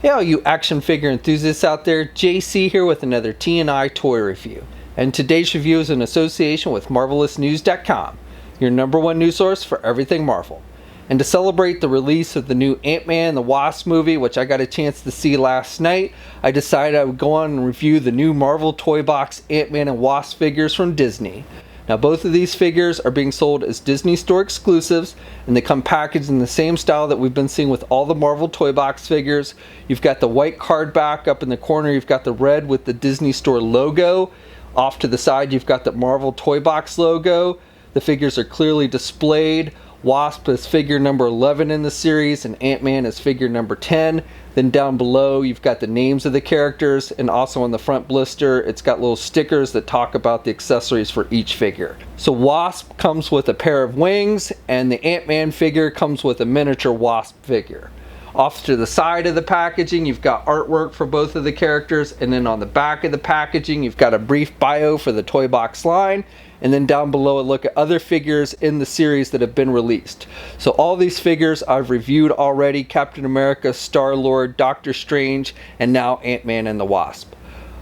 Hey all you action figure enthusiasts out there, JC here with another T&I toy review. And today's review is in association with MarvelousNews.com, your #1 news source for everything Marvel. And to celebrate the release of the new Ant-Man and the Wasp movie, which I got a chance to see last night, I decided I would go on and review the new Marvel Toybox Ant-Man and Wasp figures from Disney. Now both of these figures are being sold as Disney Store exclusives, and they come packaged in the same style that we've been seeing with all the Marvel Toybox figures. You've got the white card back up in the corner, you've got the red with the Disney Store logo. Off to the side you've got the Marvel Toybox logo. The figures are clearly displayed. Wasp is figure number 11 in the series, and Ant-Man is figure number 10. Then down below you've got the names of the characters, and also on the front blister it's got little stickers that talk about the accessories for each figure. So Wasp comes with a pair of wings, and the Ant-Man figure comes with a miniature Wasp figure. Off to the side of the packaging you've got artwork for both of the characters, and then on the back of the packaging you've got a brief bio for the Toybox line, and then down below a look at other figures in the series that have been released. So all these figures I've reviewed already: Captain America, Star-Lord, Doctor Strange, and now Ant-Man and the Wasp.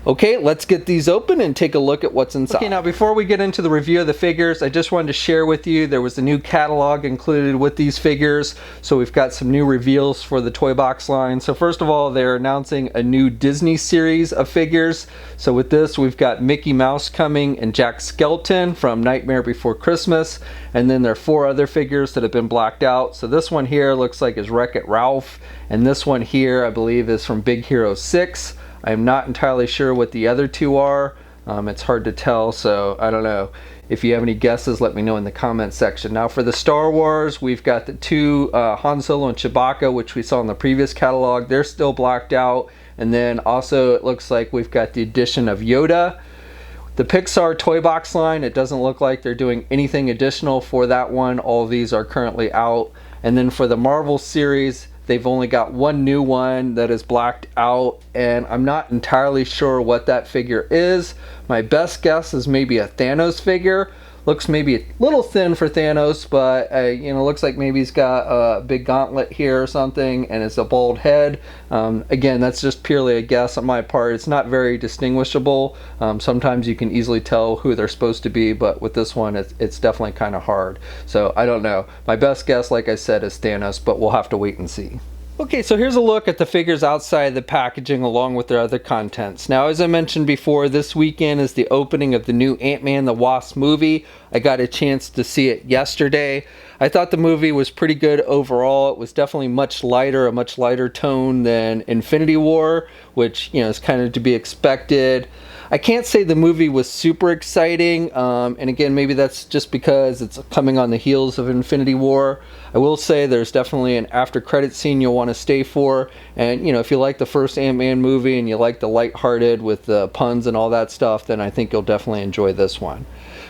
Okay, let's get these open and take a look at what's inside. Okay, now before we get into the review of the figures, I just wanted to share with you there was a new catalog included with these figures. So we've got some new reveals for the Toybox line. So first of all, they're announcing a new Disney series of figures. So with this, we've got Mickey Mouse coming and Jack Skellington from Nightmare Before Christmas. And then there are 4 other figures that have been blacked out. So this one here looks like is Wreck-It Ralph. And this one here, I believe, is from Big Hero 6. I'm not entirely sure what the other 2 are. It's hard to tell, so I don't know. If you have any guesses, let me know in the comments section. Now for the Star Wars, we've got the 2 Han Solo and Chewbacca, which we saw in the previous catalog. They're still blacked out. And then also it looks like we've got the addition of Yoda. The Pixar Toybox line, it doesn't look like they're doing anything additional for that one. All of these are currently out. And then for the Marvel series, they've only got 1 new one that is blacked out, and I'm not entirely sure what that figure is. My best guess is maybe a Thanos figure. Looks maybe a little thin for Thanos, but you know, looks like maybe he's got a big gauntlet here or something, and it's a bald head. Again, that's just purely a guess on my part. It's not very distinguishable. Sometimes you can easily tell who they're supposed to be, but with this one, it's definitely kind of hard. So I don't know. My best guess, like I said, is Thanos, but we'll have to wait and see. Okay, so here's a look at the figures outside the packaging along with their other contents. Now, as I mentioned before, this weekend is the opening of the new Ant-Man and the Wasp movie. I got a chance to see it yesterday. I thought the movie was pretty good overall. It was definitely much lighter, a much lighter tone than Infinity War, which, you know, is kind of to be expected. I can't say the movie was super exciting, and again, maybe that's just because it's coming on the heels of Infinity War. I will say there's definitely an after credit scene you'll want to stay for, and you know, if you like the first Ant-Man movie and you like the lighthearted with the puns and all that stuff, then I think you'll definitely enjoy this one.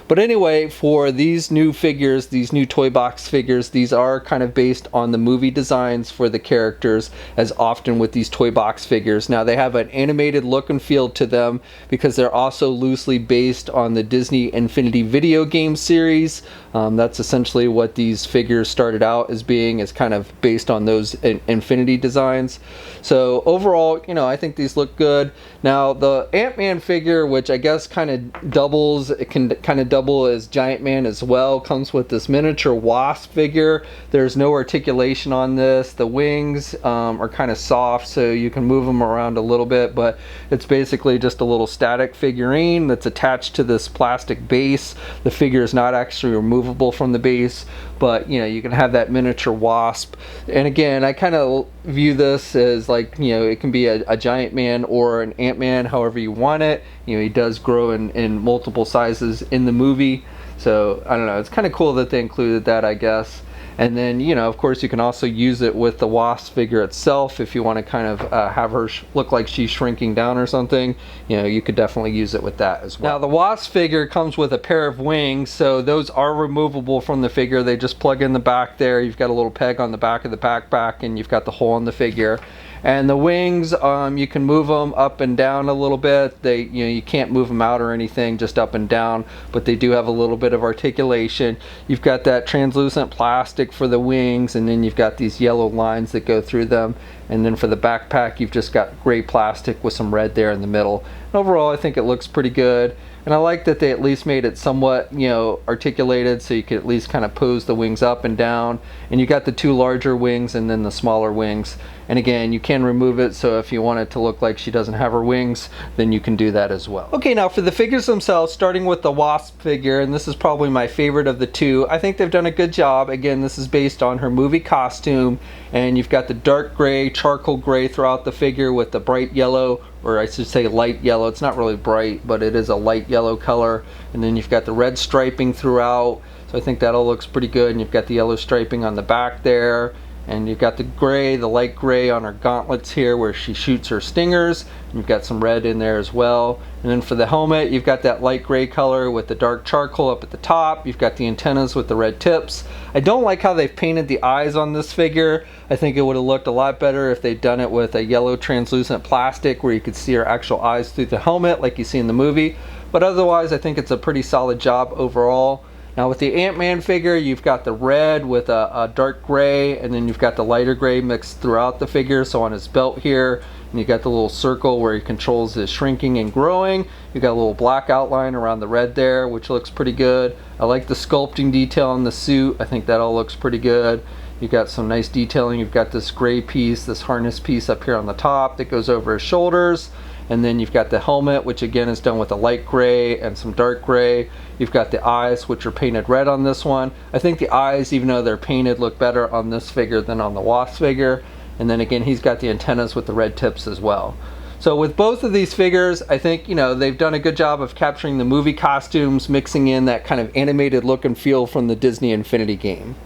But anyway, for these new figures, these new Toybox figures, these are kind of based on the movie designs for the characters, as often with these Toybox figures. Now they have an animated look and feel to them because they're also loosely based on the Disney Infinity video game series. That's essentially what these figures started out as being, is kind of based on those Infinity designs. So overall, you know, I think these look good. Now the Ant-Man figure, which I guess kind of doubles, it can kind of double as Giant Man as well, comes with this miniature Wasp figure. There's no articulation on this. The wings are kind of soft, so you can move them around a little bit, but it's basically just a little static figurine that's attached to this plastic base. The figure is not actually removable from the base, but you know, you can have that miniature Wasp. And again, I kind of view this as like, you know, it can be a Giant Man or an Ant-Man, however you want it. You know, he does grow in multiple sizes in the movie, so I don't know, it's kind of cool that they included that, I guess. And then, you know, of course you can also use it with the Wasp figure itself if you want to kind of have her look like she's shrinking down or something. You know, you could definitely use it with that as well. Now the Wasp figure comes with a pair of wings, so those are removable from the figure. They just plug in the back there. You've got a little peg on the back of the backpack, and you've got the hole in the figure. And the wings, you can move them up and down a little bit. They, you know, you can't move them out or anything, just up and down, but they do have a little bit of articulation. You've got that translucent plastic for the wings, and then you've got these yellow lines that go through them. And then for the backpack, you've just got gray plastic with some red there in the middle. And overall, I think it looks pretty good. And I like that they at least made it somewhat, articulated, so you could at least kind of pose the wings up and down. And you got the two larger wings and then the smaller wings. And again, you can remove it, so if you want it to look like she doesn't have her wings, then you can do that as well. Okay, now for the figures themselves, starting with the Wasp figure, and this is probably my favorite of the two. I think they've done a good job. Again, this is based on her movie costume, and you've got the dark gray, charcoal gray throughout the figure with the bright yellow, or I should say light yellow. It's not really bright, but it is a light yellow color. And then you've got the red striping throughout, so I think that all looks pretty good. And you've got the yellow striping on the back there. And you've got the gray, the light gray on her gauntlets here where she shoots her stingers. And you've got some red in there as well. And then for the helmet, you've got that light gray color with the dark charcoal up at the top. You've got the antennas with the red tips. I don't like how they've painted the eyes on this figure. I think it would have looked a lot better if they'd done it with a yellow translucent plastic where you could see her actual eyes through the helmet like you see in the movie. But otherwise, I think it's a pretty solid job overall. Now with the Ant-Man figure, you've got the red with a dark gray, and then you've got the lighter gray mixed throughout the figure. So on his belt here, and you got the little circle where he controls his shrinking and growing. You got a little black outline around the red there, which looks pretty good. I like the sculpting detail on the suit. I think that all looks pretty good. You've got some nice detailing. You've got this gray piece, this harness piece up here on the top that goes over his shoulders. And then you've got the helmet, which again is done with a light gray and some dark gray. You've got the eyes, which are painted red on this one. I think the eyes, even though they're painted, look better on this figure than on the Wasp figure. And then again, he's got the antennas with the red tips as well. So with both of these figures, I think, they've done a good job of capturing the movie costumes, mixing in that kind of animated look and feel from the Disney Infinity game.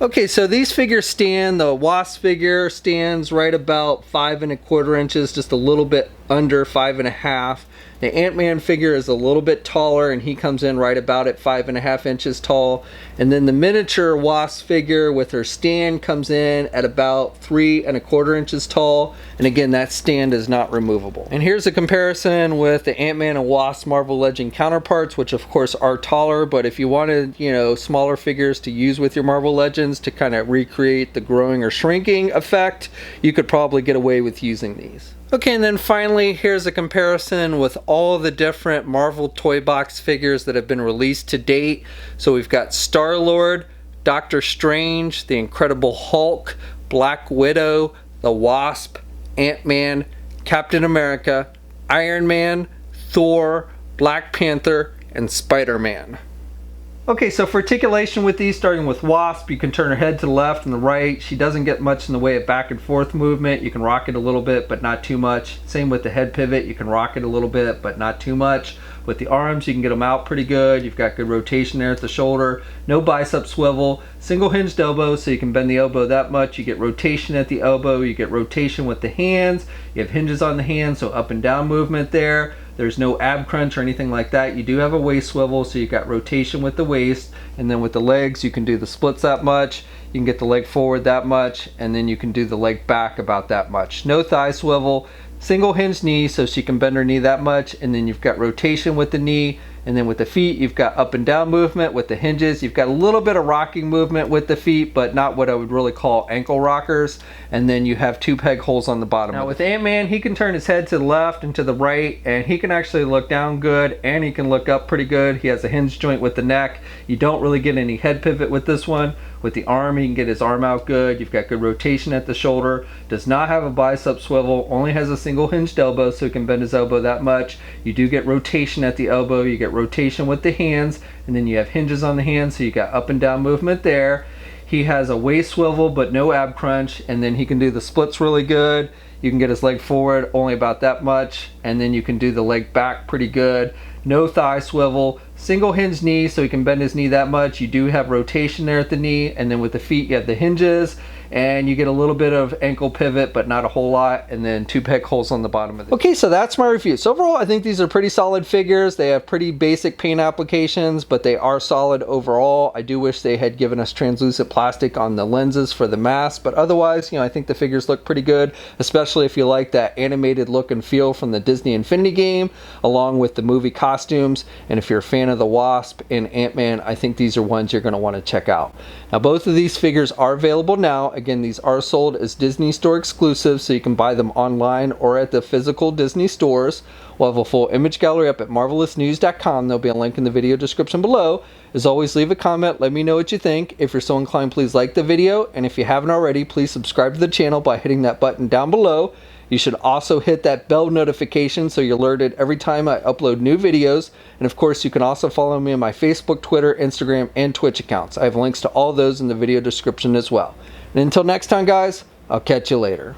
Okay, so these figures stand, the Wasp figure stands right about 5 1/4 inches, just a little bit under 5 1/2. The Ant-Man figure is a little bit taller, and he comes in right about at 5 1/2 inches tall. And then the miniature Wasp figure with her stand comes in at about 3 1/4 inches tall. And again, that stand is not removable. And here's a comparison with the Ant-Man and Wasp Marvel Legend counterparts, which of course are taller, but if you wanted, smaller figures to use with your Marvel Legends to kind of recreate the growing or shrinking effect, you could probably get away with using these. Okay, and then finally, here's a comparison with all the different Marvel Toybox figures that have been released to date. So we've got Star-Lord, Doctor Strange, the Incredible Hulk, Black Widow, the Wasp, Ant-Man, Captain America, Iron Man, Thor, Black Panther, and Spider-Man. Okay, so for articulation with these, starting with Wasp, you can turn her head to the left and the right. She doesn't get much in the way of back and forth movement. You can rock it a little bit, but not too much. Same with the head pivot. You can rock it a little bit, but not too much. With the arms, you can get them out pretty good. You've got good rotation there at the shoulder. No bicep swivel. Single hinged elbow, so you can bend the elbow that much. You get rotation at the elbow. You get rotation with the hands. You have hinges on the hands, so up and down movement there. There's no ab crunch or anything like that. You do have a waist swivel, so you've got rotation with the waist. And then with the legs, you can do the splits that much. You can get the leg forward that much, and then you can do the leg back about that much. No thigh swivel. Single hinge knee, so she can bend her knee that much, and then you've got rotation with the knee. And then with the feet, you've got up and down movement with the hinges. You've got a little bit of rocking movement with the feet, but not what I would really call ankle rockers. And then you have 2 peg holes on the bottom. Now with Ant-Man, he can turn his head to the left and to the right, and he can actually look down good, and he can look up pretty good. He has a hinge joint with the neck. You don't really get any head pivot with this one. With the arm, he can get his arm out good. You've got good rotation at the shoulder. Does not have a bicep swivel. Only has a single hinged elbow, so he can bend his elbow that much. You do get rotation at the elbow. You get rotation with the hands, and then you have hinges on the hands, so you got up and down movement there. He has a waist swivel, but no ab crunch, and then he can do the splits really good. You can get his leg forward only about that much, and then you can do the leg back pretty good. No thigh swivel, single hinge knee, so he can bend his knee that much. You do have rotation there at the knee, and then with the feet you have the hinges, and you get a little bit of ankle pivot, but not a whole lot, and then 2 peg holes on the bottom of it. Okay, so that's my review. So overall, I think these are pretty solid figures. They have pretty basic paint applications, but they are solid overall. I do wish they had given us translucent plastic on the lenses for the mask, but otherwise, I think the figures look pretty good, especially if you like that animated look and feel from the Disney Infinity game, along with the movie costumes. And if you're a fan of the Wasp and Ant-Man, I think these are ones you're going to want to check out. Now, both of these figures are available now. Again, these are sold as Disney Store exclusives, so you can buy them online or at the physical Disney stores. We'll have a full image gallery up at marvelousnews.com. There'll be a link in the video description below. As always, leave a comment. Let me know what you think. If you're so inclined, please like the video. And if you haven't already, please subscribe to the channel by hitting that button down below. You should also hit that bell notification so you're alerted every time I upload new videos. And of course, you can also follow me on my Facebook, Twitter, Instagram, and Twitch accounts. I have links to all those in the video description as well. And until next time, guys, I'll catch you later.